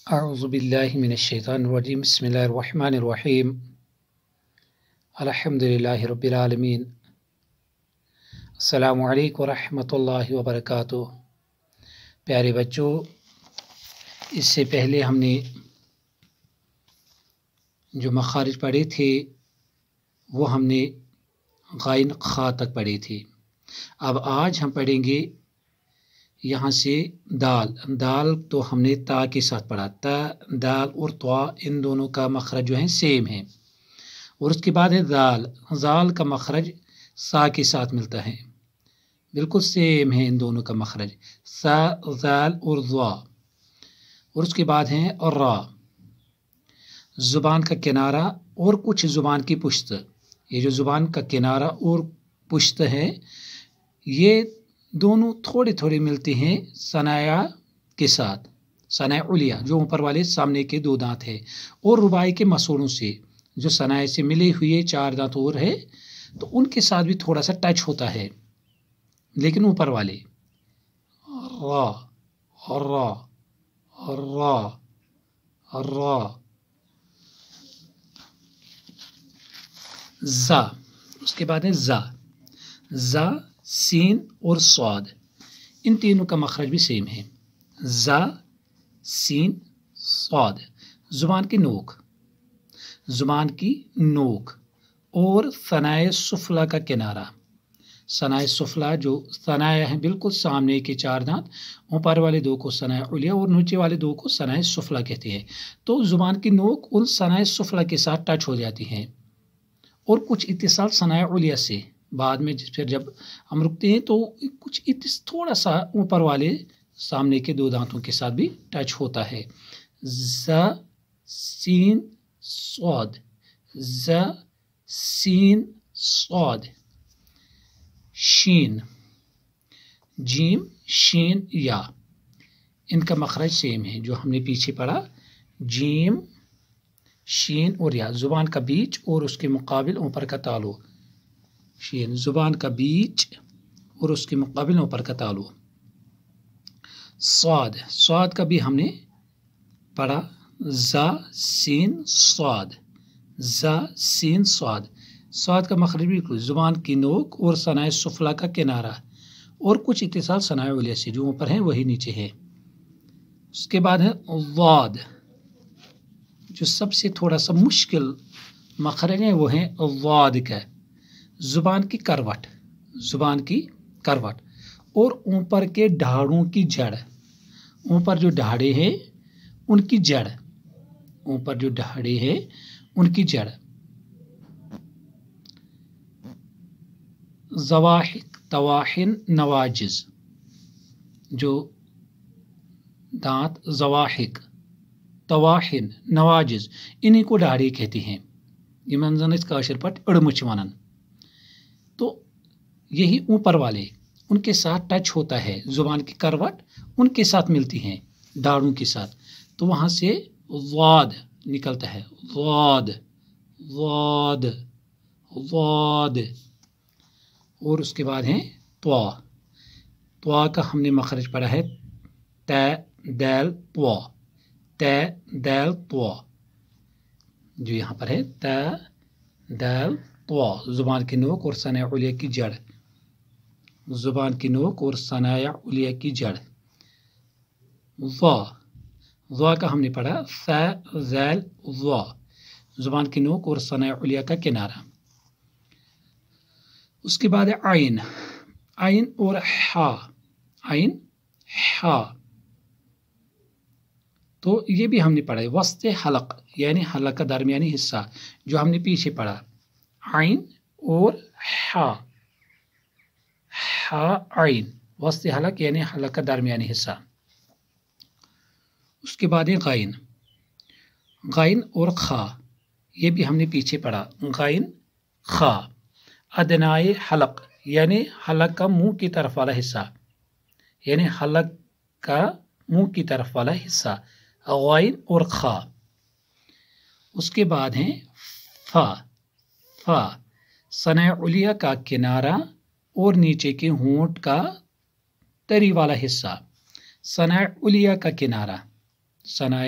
أعوذ بالله من الشيطان الرجيم بسم الله الرحمن الرحيم الحمد لله رب العالمين السلام علیکم ورحمۃ اللہ وبرکاتہ۔ پیارے بچوں، اس سے پہلے ہم نے جو مخارج پڑھے تھے وہ ہم نے غائن خا تک پڑھے تھے۔ اب آج ہم پڑھیں گے یہاں سے دال۔ دال تو ہم نے تا کے ساتھ پڑھا، تا دال اور طوا ان دونوں کا مخرج جو ہے سیم ہے، اور اس کے بعد ہے زال۔ زال کا مخرج سا کے ساتھ ملتا ہے، بالکل سیم ہے ان دونوں کا مخرج، سا زال اور ضا۔ اور اس کے بعد ہے اور را۔ زبان کا کنارہ اور کچھ زبان کی پشت، یہ جو زبان کا کنارہ اور پشت ہے یہ دونوں تھوڑے تھوڑے ملتے ہیں ثنایا کے ساتھ، ثنایا علیہ جو اوپر والے سامنے کے دو دانت ہے، اور رباعی کے مسوڑوں سے جو ثنایا سے ملے ہوئے چار دانت اور ہے تو ان کے ساتھ بھی تھوڑا سا ٹچ ہوتا ہے، لیکن اوپر والے را را را را زا۔ اس کے بعد ہے زا۔ زا، سین اور صاد، ان تینوں کا مخرج بھی سیم ہے، زا، سین، صاد۔ زبان کی نوک، زبان کی نوک اور ثنائے سفلا کا کنارہ۔ ثنائے سفلا جو ثنایا ہے بالکل سامنے کے چار دانت، اوپر والے دو کو ثنائے علیہ اور نیچے والے دو کو ثنائے سفلا کہتے ہیں، تو زبان کی نوک ان ثنائے سفلا کے ساتھ ٹچ ہو جاتی ہیں اور کچھ اتصال ثنائے علیہ سے بعد میں پھر جب ہم رکتے ہیں تو کچھ تھوڑا سا اوپر والے سامنے کے دو دانتوں کے ساتھ بھی ٹچ ہوتا ہے۔ ز، سین، صاد، ز، سین، صاد۔ شین، جیم، شین، یا، ان کا مخرج سیم ہے جو ہم نے پیچھے پڑھا، جیم، شین اور یا۔ زبان کا بیچ اور اس کے مقابل اوپر کا تالو، شین، زبان کا بیچ اور اس کے مقابل اوپر کا تالو۔ صاد، صاد کا بھی ہم نے پڑھا، زا، سین، صاد، زا، سین، صاد۔ صاد کا مخرج بھی زبان کی نوک اور ثنائے سفلا کا کنارہ اور کچھ اتصال ثنائے علیہ سے، جو اوپر ہیں وہی نیچے ہے۔ اس کے بعد ہے ضاد، جو سب سے تھوڑا سا مشکل مخرج ہے وہ ہے ضاد کا۔ زبان کی کروٹ، زبان کی کروٹ اور اوپر کے ڈھاڑوں کی جڑ، اوپر جو ڈھاڑے ہیں ان کی جڑ، اوپر جو ڈھاڑے ہیں ان کی جڑ۔ زواحق، تواحن، نواجز، جو دانت زواحق، تواحن، نواجز، انہیں کو ڈھاڑے کہتے ہیں، یمن زن اس کاشر پٹ اڑمچ ونن، تو یہی اوپر والے ان کے ساتھ ٹچ ہوتا ہے، زبان کی کروٹ ان کے ساتھ ملتی ہیں ڈاڑوں کے ساتھ، تو وہاں سے ضاد نکلتا ہے، ضاد، ضاد، ضاد۔ اور اس کے بعد ہیں طوا۔ طوا کا ہم نے مخرج پڑھا ہے ت، دال، طوا، ت، دال، طوا، جو یہاں پر ہے ت، دال، طوا۔ زبان کی نوک اور ثنایا علیہ کی جڑ، زبان کی نوک اور ثنایا علیہ کی جڑ۔ ضا، ضا کا ہم نے پڑھا ث، ذال، ضا، زبان کی نوک اور ثنایا علیہ کا کنارہ۔ اس کے بعد ہے عین۔ عین اور حا، عین، حا، تو یہ بھی ہم نے پڑھا ہے وسط حلق، یعنی حلق کا درمیانی حصہ، جو ہم نے پیچھے پڑھا، عین اور حا، حا، عین، وسط حلق یعنی حلق کا درمیانی حصہ۔ اس کے بعد ہے غائن۔ غائن اور خا، یہ بھی ہم نے پیچھے پڑھا، غائن، خا، ادنائے حلق یعنی حلق کا منہ کی طرف والا حصہ، یعنی حلق کا منہ کی طرف والا حصہ، غائن اور خا۔ اس کے بعد ہیں فا۔ فا، ثنایا علیہ کا کنارہ اور نیچے کے ہونٹ کا تری والا حصہ، ثناء علیہ کا کنارہ، ثناء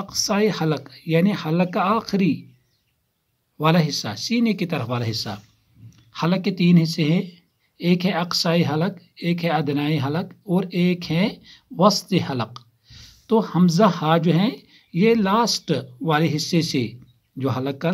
اقصائی حلق یعنی حلق کا آخری والا حصہ، سینے کی طرف والا حصہ. حلق کے 3 حصے ہیں، ایک ہے اقصائی حلق، ایک ہے ادنائی حلق اور ایک ہے وسط حلق. تو حمزہ ہا جو ہیں یہ لاسٹ والے حصے سے جو حلق کا